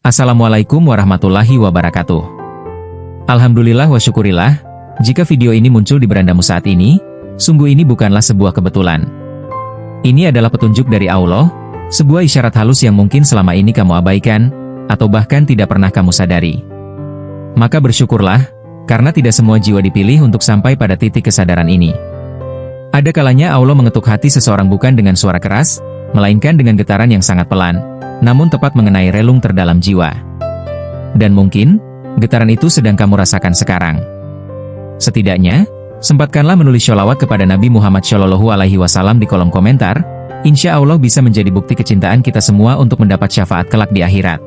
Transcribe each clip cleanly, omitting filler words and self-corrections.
Assalamualaikum warahmatullahi wabarakatuh. Alhamdulillah wa syukurillah, jika video ini muncul di berandamu saat ini, sungguh ini bukanlah sebuah kebetulan. Ini adalah petunjuk dari Allah, sebuah isyarat halus yang mungkin selama ini kamu abaikan, atau bahkan tidak pernah kamu sadari. Maka bersyukurlah, karena tidak semua jiwa dipilih untuk sampai pada titik kesadaran ini. Ada kalanya Allah mengetuk hati seseorang bukan dengan suara keras, melainkan dengan getaran yang sangat pelan, namun tepat mengenai relung terdalam jiwa. Dan mungkin, getaran itu sedang kamu rasakan sekarang. Setidaknya, sempatkanlah menulis sholawat kepada Nabi Muhammad SAW di kolom komentar, insya Allah bisa menjadi bukti kecintaan kita semua untuk mendapat syafaat kelak di akhirat.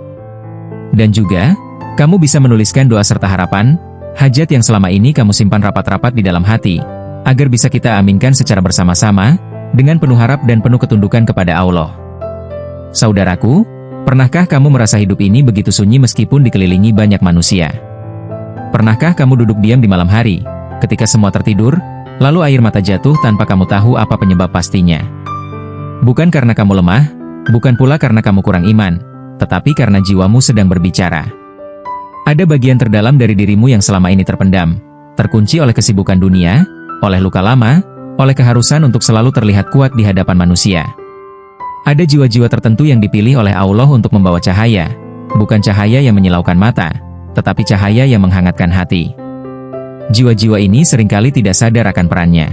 Dan juga, kamu bisa menuliskan doa serta harapan, hajat yang selama ini kamu simpan rapat-rapat di dalam hati, agar bisa kita aminkan secara bersama-sama, dengan penuh harap dan penuh ketundukan kepada Allah. Saudaraku, pernahkah kamu merasa hidup ini begitu sunyi meskipun dikelilingi banyak manusia? Pernahkah kamu duduk diam di malam hari, ketika semua tertidur, lalu air mata jatuh tanpa kamu tahu apa penyebab pastinya? Bukan karena kamu lemah, bukan pula karena kamu kurang iman, tetapi karena jiwamu sedang berbicara. Ada bagian terdalam dari dirimu yang selama ini terpendam, terkunci oleh kesibukan dunia, oleh luka lama, oleh keharusan untuk selalu terlihat kuat di hadapan manusia. Ada jiwa-jiwa tertentu yang dipilih oleh Allah untuk membawa cahaya, bukan cahaya yang menyilaukan mata, tetapi cahaya yang menghangatkan hati. Jiwa-jiwa ini seringkali tidak sadar akan perannya.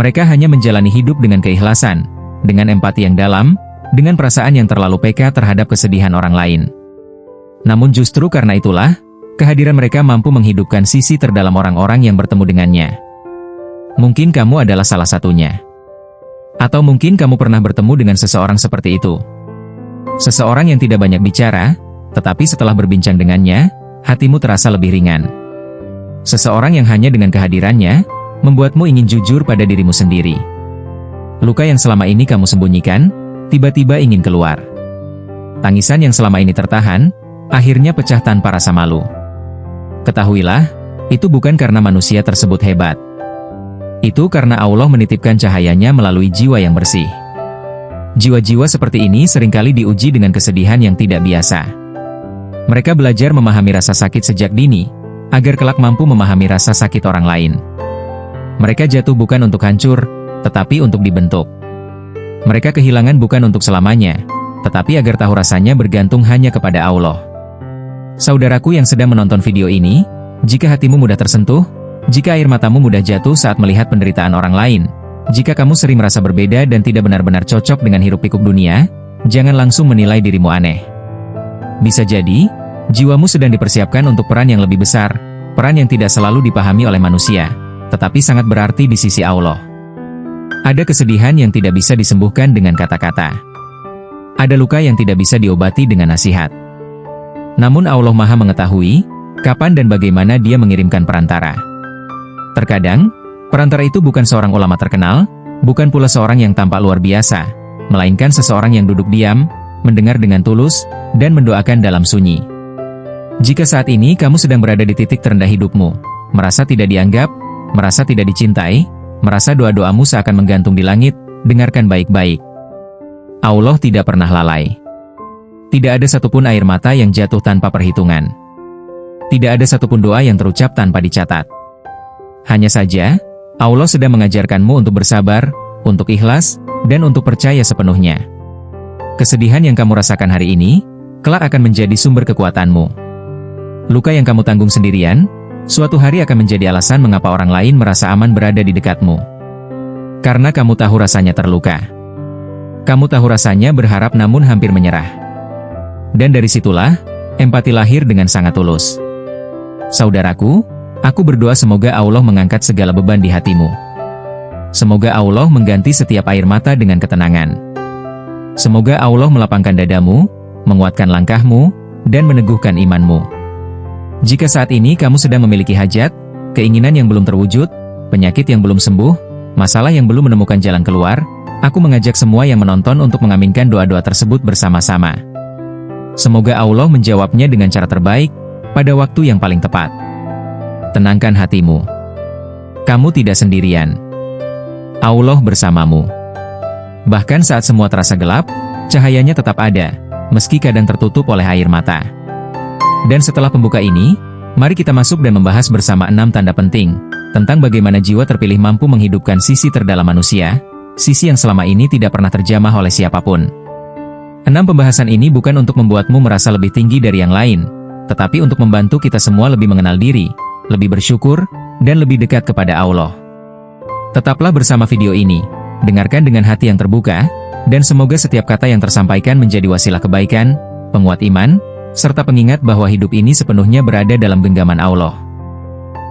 Mereka hanya menjalani hidup dengan keikhlasan, dengan empati yang dalam, dengan perasaan yang terlalu peka terhadap kesedihan orang lain. Namun justru karena itulah, kehadiran mereka mampu menghidupkan sisi terdalam orang-orang yang bertemu dengannya. Mungkin kamu adalah salah satunya. Atau mungkin kamu pernah bertemu dengan seseorang seperti itu. Seseorang yang tidak banyak bicara, tetapi setelah berbincang dengannya, hatimu terasa lebih ringan. Seseorang yang hanya dengan kehadirannya, membuatmu ingin jujur pada dirimu sendiri. Luka yang selama ini kamu sembunyikan, tiba-tiba ingin keluar. Tangisan yang selama ini tertahan, akhirnya pecah tanpa rasa malu. Ketahuilah, itu bukan karena manusia tersebut hebat. Itu karena Allah menitipkan cahayanya melalui jiwa yang bersih. Jiwa-jiwa seperti ini seringkali diuji dengan kesedihan yang tidak biasa. Mereka belajar memahami rasa sakit sejak dini, agar kelak mampu memahami rasa sakit orang lain. Mereka jatuh bukan untuk hancur, tetapi untuk dibentuk. Mereka kehilangan bukan untuk selamanya, tetapi agar tahu rasanya bergantung hanya kepada Allah. Saudaraku yang sedang menonton video ini, jika hatimu mudah tersentuh, jika air matamu mudah jatuh saat melihat penderitaan orang lain, jika kamu sering merasa berbeda dan tidak benar-benar cocok dengan hiruk-pikuk dunia, jangan langsung menilai dirimu aneh. Bisa jadi, jiwamu sedang dipersiapkan untuk peran yang lebih besar, peran yang tidak selalu dipahami oleh manusia, tetapi sangat berarti di sisi Allah. Ada kesedihan yang tidak bisa disembuhkan dengan kata-kata. Ada luka yang tidak bisa diobati dengan nasihat. Namun Allah Maha mengetahui, kapan dan bagaimana Dia mengirimkan perantara. Terkadang, perantara itu bukan seorang ulama terkenal, bukan pula seorang yang tampak luar biasa, melainkan seseorang yang duduk diam, mendengar dengan tulus, dan mendoakan dalam sunyi. Jika saat ini kamu sedang berada di titik terendah hidupmu, merasa tidak dianggap, merasa tidak dicintai, merasa doa-doamu seakan menggantung di langit, dengarkan baik-baik. Allah tidak pernah lalai. Tidak ada satupun air mata yang jatuh tanpa perhitungan. Tidak ada satupun doa yang terucap tanpa dicatat. Hanya saja, Allah sedang mengajarkanmu untuk bersabar, untuk ikhlas, dan untuk percaya sepenuhnya. Kesedihan yang kamu rasakan hari ini, kelak akan menjadi sumber kekuatanmu. Luka yang kamu tanggung sendirian, suatu hari akan menjadi alasan mengapa orang lain merasa aman berada di dekatmu. Karena kamu tahu rasanya terluka. Kamu tahu rasanya berharap namun hampir menyerah. Dan dari situlah, empati lahir dengan sangat tulus. Saudaraku, aku berdoa semoga Allah mengangkat segala beban di hatimu. Semoga Allah mengganti setiap air mata dengan ketenangan. Semoga Allah melapangkan dadamu, menguatkan langkahmu, dan meneguhkan imanmu. Jika saat ini kamu sedang memiliki hajat, keinginan yang belum terwujud, penyakit yang belum sembuh, masalah yang belum menemukan jalan keluar, aku mengajak semua yang menonton untuk mengaminkan doa-doa tersebut bersama-sama. Semoga Allah menjawabnya dengan cara terbaik, pada waktu yang paling tepat. Tenangkan hatimu. Kamu tidak sendirian. Allah bersamamu. Bahkan saat semua terasa gelap, cahayanya tetap ada, meski kadang tertutup oleh air mata. Dan setelah pembuka ini, mari kita masuk dan membahas bersama 6 tanda penting tentang bagaimana jiwa terpilih mampu menghidupkan sisi terdalam manusia, sisi yang selama ini tidak pernah terjamah oleh siapapun. 6 pembahasan ini bukan untuk membuatmu merasa lebih tinggi dari yang lain, tetapi untuk membantu kita semua lebih mengenal diri, lebih bersyukur, dan lebih dekat kepada Allah. Tetaplah bersama video ini, dengarkan dengan hati yang terbuka, dan semoga setiap kata yang tersampaikan menjadi wasilah kebaikan, penguat iman, serta pengingat bahwa hidup ini sepenuhnya berada dalam genggaman Allah.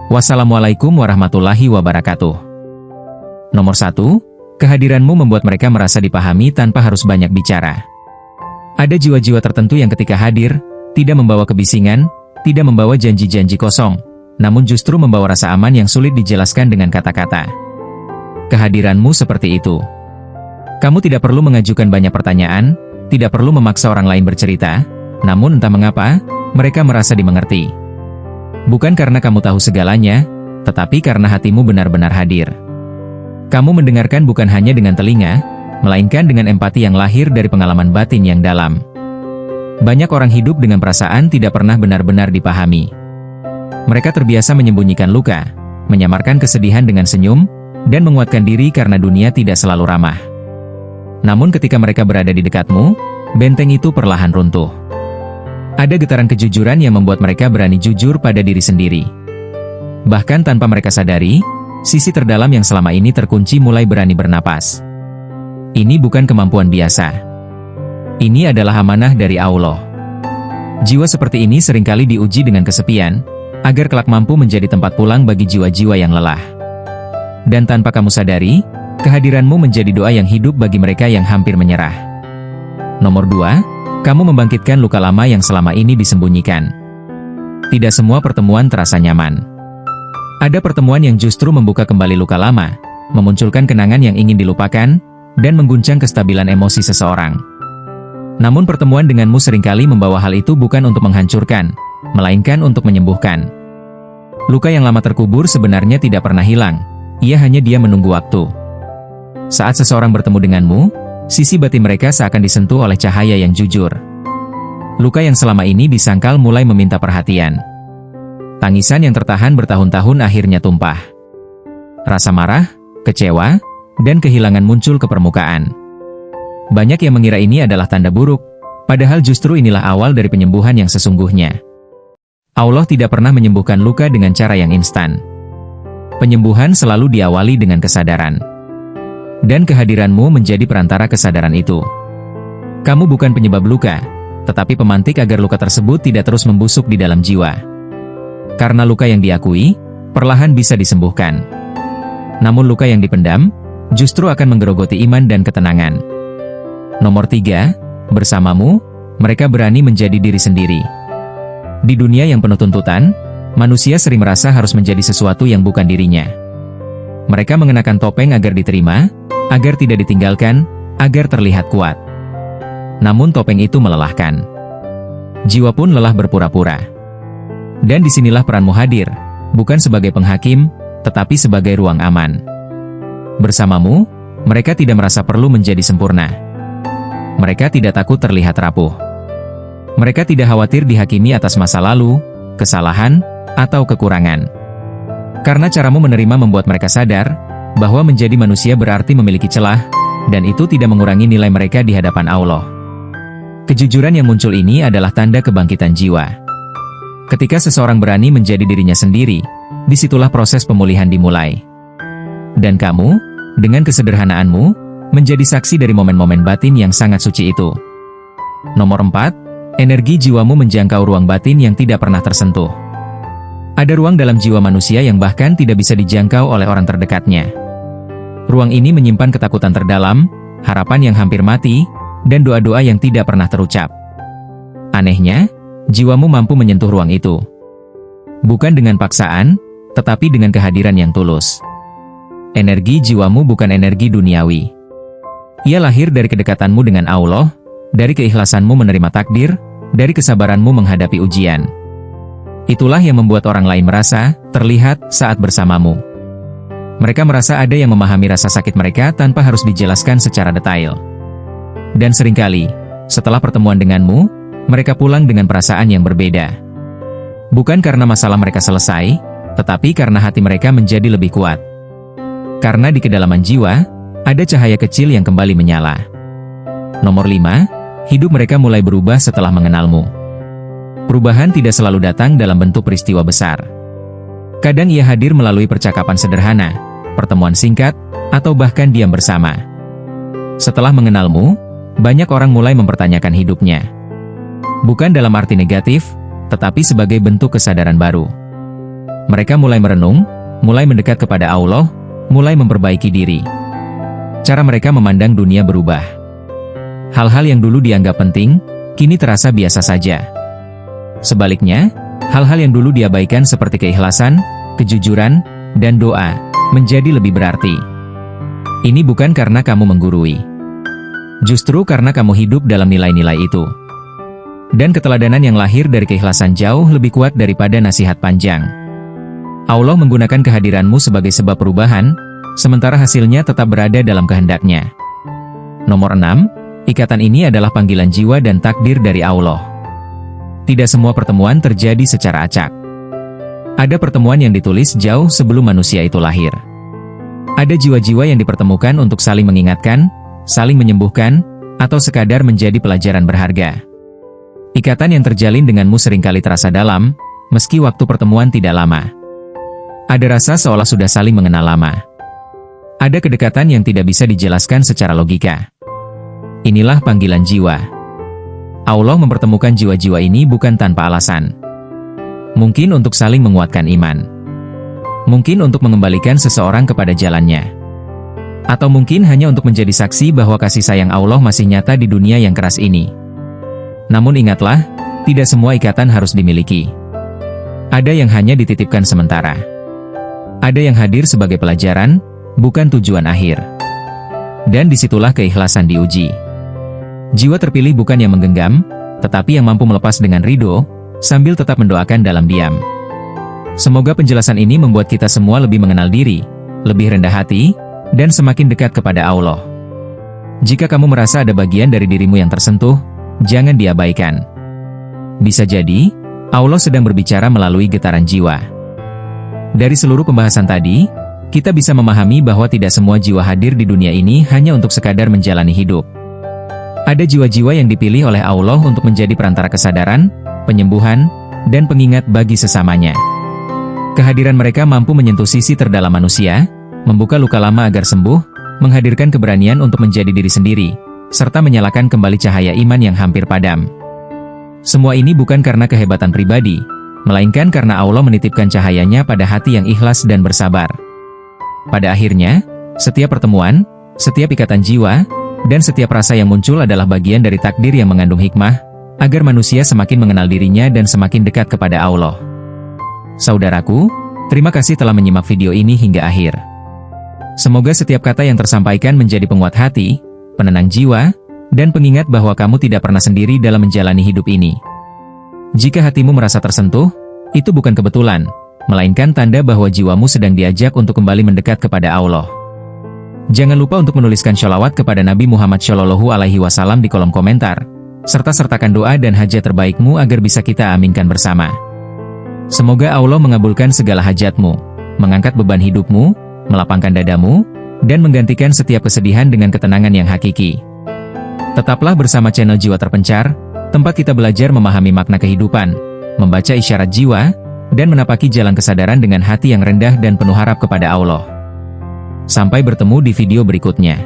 Wassalamualaikum warahmatullahi wabarakatuh. Nomor 1, kehadiranmu membuat mereka merasa dipahami tanpa harus banyak bicara. Ada jiwa-jiwa tertentu yang ketika hadir, tidak membawa kebisingan, tidak membawa janji-janji kosong, namun justru membawa rasa aman yang sulit dijelaskan dengan kata-kata. Kehadiranmu seperti itu. Kamu tidak perlu mengajukan banyak pertanyaan, tidak perlu memaksa orang lain bercerita, namun entah mengapa, mereka merasa dimengerti. Bukan karena kamu tahu segalanya, tetapi karena hatimu benar-benar hadir. Kamu mendengarkan bukan hanya dengan telinga, melainkan dengan empati yang lahir dari pengalaman batin yang dalam. Banyak orang hidup dengan perasaan tidak pernah benar-benar dipahami. Mereka terbiasa menyembunyikan luka, menyamarkan kesedihan dengan senyum, dan menguatkan diri karena dunia tidak selalu ramah. Namun ketika mereka berada di dekatmu, benteng itu perlahan runtuh. Ada getaran kejujuran yang membuat mereka berani jujur pada diri sendiri. Bahkan tanpa mereka sadari, sisi terdalam yang selama ini terkunci mulai berani bernapas. Ini bukan kemampuan biasa. Ini adalah amanah dari Allah. Jiwa seperti ini seringkali diuji dengan kesepian, agar kelak mampu menjadi tempat pulang bagi jiwa-jiwa yang lelah. Dan tanpa kamu sadari, kehadiranmu menjadi doa yang hidup bagi mereka yang hampir menyerah. Nomor 2, kamu membangkitkan luka lama yang selama ini disembunyikan. Tidak semua pertemuan terasa nyaman. Ada pertemuan yang justru membuka kembali luka lama, memunculkan kenangan yang ingin dilupakan, dan mengguncang kestabilan emosi seseorang. Namun pertemuan denganmu seringkali membawa hal itu bukan untuk menghancurkan, melainkan untuk menyembuhkan. Luka yang lama terkubur sebenarnya tidak pernah hilang, ia hanya dia menunggu waktu. Saat seseorang bertemu denganmu, sisi batin mereka seakan disentuh oleh cahaya yang jujur. Luka yang selama ini disangkal mulai meminta perhatian. Tangisan yang tertahan bertahun-tahun akhirnya tumpah. Rasa marah, kecewa, dan kehilangan muncul ke permukaan. Banyak yang mengira ini adalah tanda buruk, padahal justru inilah awal dari penyembuhan yang sesungguhnya. Allah tidak pernah menyembuhkan luka dengan cara yang instan. Penyembuhan selalu diawali dengan kesadaran. Dan kehadiranmu menjadi perantara kesadaran itu. Kamu bukan penyebab luka, tetapi pemantik agar luka tersebut tidak terus membusuk di dalam jiwa. Karena luka yang diakui, perlahan bisa disembuhkan. Namun luka yang dipendam, justru akan menggerogoti iman dan ketenangan. Nomor 3, bersamamu, mereka berani menjadi diri sendiri. Di dunia yang penuh tuntutan, manusia sering merasa harus menjadi sesuatu yang bukan dirinya. Mereka mengenakan topeng agar diterima, agar tidak ditinggalkan, agar terlihat kuat. Namun topeng itu melelahkan. Jiwa pun lelah berpura-pura. Dan disinilah peranmu hadir, bukan sebagai penghakim, tetapi sebagai ruang aman. Bersamamu, mereka tidak merasa perlu menjadi sempurna. Mereka tidak takut terlihat rapuh. Mereka tidak khawatir dihakimi atas masa lalu, kesalahan, atau kekurangan. Karena caramu menerima membuat mereka sadar bahwa menjadi manusia berarti memiliki celah, dan itu tidak mengurangi nilai mereka di hadapan Allah. Kejujuran yang muncul ini adalah tanda kebangkitan jiwa. Ketika seseorang berani menjadi dirinya sendiri, disitulah proses pemulihan dimulai. Dan kamu, dengan kesederhanaanmu, menjadi saksi dari momen-momen batin yang sangat suci itu. Nomor 4, energi jiwamu menjangkau ruang batin yang tidak pernah tersentuh. Ada ruang dalam jiwa manusia yang bahkan tidak bisa dijangkau oleh orang terdekatnya. Ruang ini menyimpan ketakutan terdalam, harapan yang hampir mati, dan doa-doa yang tidak pernah terucap. Anehnya, jiwamu mampu menyentuh ruang itu. Bukan dengan paksaan, tetapi dengan kehadiran yang tulus. Energi jiwamu bukan energi duniawi. Ia lahir dari kedekatanmu dengan Allah, dari keikhlasanmu menerima takdir, dari kesabaranmu menghadapi ujian. Itulah yang membuat orang lain merasa terlihat saat bersamamu. Mereka merasa ada yang memahami rasa sakit mereka tanpa harus dijelaskan secara detail. Dan seringkali, setelah pertemuan denganmu, mereka pulang dengan perasaan yang berbeda. Bukan karena masalah mereka selesai, tetapi karena hati mereka menjadi lebih kuat. Karena di kedalaman jiwa, ada cahaya kecil yang kembali menyala. Nomor 5, hidup mereka mulai berubah setelah mengenalmu. Perubahan tidak selalu datang dalam bentuk peristiwa besar. Kadang ia hadir melalui percakapan sederhana, pertemuan singkat, atau bahkan diam bersama. Setelah mengenalmu, banyak orang mulai mempertanyakan hidupnya. Bukan dalam arti negatif, tetapi sebagai bentuk kesadaran baru. Mereka mulai merenung, mulai mendekat kepada Allah, mulai memperbaiki diri. Cara mereka memandang dunia berubah. Hal-hal yang dulu dianggap penting, kini terasa biasa saja. Sebaliknya, hal-hal yang dulu diabaikan seperti keikhlasan, kejujuran, dan doa, menjadi lebih berarti. Ini bukan karena kamu menggurui. Justru karena kamu hidup dalam nilai-nilai itu. Dan keteladanan yang lahir dari keikhlasan jauh lebih kuat daripada nasihat panjang. Allah menggunakan kehadiranmu sebagai sebab perubahan, sementara hasilnya tetap berada dalam kehendaknya. Nomor 6, ikatan ini adalah panggilan jiwa dan takdir dari Allah. Tidak semua pertemuan terjadi secara acak. Ada pertemuan yang ditulis jauh sebelum manusia itu lahir. Ada jiwa-jiwa yang dipertemukan untuk saling mengingatkan, saling menyembuhkan, atau sekadar menjadi pelajaran berharga. Ikatan yang terjalin denganmu seringkali terasa dalam, meski waktu pertemuan tidak lama. Ada rasa seolah sudah saling mengenal lama. Ada kedekatan yang tidak bisa dijelaskan secara logika. Inilah panggilan jiwa. Allah mempertemukan jiwa-jiwa ini bukan tanpa alasan. Mungkin untuk saling menguatkan iman. Mungkin untuk mengembalikan seseorang kepada jalannya. Atau mungkin hanya untuk menjadi saksi bahwa kasih sayang Allah masih nyata di dunia yang keras ini. Namun ingatlah, tidak semua ikatan harus dimiliki. Ada yang hanya dititipkan sementara. Ada yang hadir sebagai pelajaran, bukan tujuan akhir. Dan disitulah keikhlasan diuji. Jiwa terpilih bukan yang menggenggam, tetapi yang mampu melepas dengan ridho, sambil tetap mendoakan dalam diam. Semoga penjelasan ini membuat kita semua lebih mengenal diri, lebih rendah hati, dan semakin dekat kepada Allah. Jika kamu merasa ada bagian dari dirimu yang tersentuh, jangan diabaikan. Bisa jadi, Allah sedang berbicara melalui getaran jiwa. Dari seluruh pembahasan tadi, kita bisa memahami bahwa tidak semua jiwa hadir di dunia ini hanya untuk sekadar menjalani hidup. Ada jiwa-jiwa yang dipilih oleh Allah untuk menjadi perantara kesadaran, penyembuhan, dan pengingat bagi sesamanya. Kehadiran mereka mampu menyentuh sisi terdalam manusia, membuka luka lama agar sembuh, menghadirkan keberanian untuk menjadi diri sendiri, serta menyalakan kembali cahaya iman yang hampir padam. Semua ini bukan karena kehebatan pribadi, melainkan karena Allah menitipkan cahayanya pada hati yang ikhlas dan bersabar. Pada akhirnya, setiap pertemuan, setiap ikatan jiwa, dan setiap rasa yang muncul adalah bagian dari takdir yang mengandung hikmah, agar manusia semakin mengenal dirinya dan semakin dekat kepada Allah. Saudaraku, terima kasih telah menyimak video ini hingga akhir. Semoga setiap kata yang tersampaikan menjadi penguat hati, penenang jiwa, dan pengingat bahwa kamu tidak pernah sendiri dalam menjalani hidup ini. Jika hatimu merasa tersentuh, itu bukan kebetulan, melainkan tanda bahwa jiwamu sedang diajak untuk kembali mendekat kepada Allah. Jangan lupa untuk menuliskan sholawat kepada Nabi Muhammad SAW di kolom komentar, serta sertakan doa dan hajat terbaikmu agar bisa kita aminkan bersama. Semoga Allah mengabulkan segala hajatmu, mengangkat beban hidupmu, melapangkan dadamu, dan menggantikan setiap kesedihan dengan ketenangan yang hakiki. Tetaplah bersama channel Jiwa Terpencar, tempat kita belajar memahami makna kehidupan, membaca isyarat jiwa, dan menapaki jalan kesadaran dengan hati yang rendah dan penuh harap kepada Allah. Sampai bertemu di video berikutnya.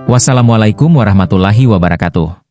Wassalamualaikum warahmatullahi wabarakatuh.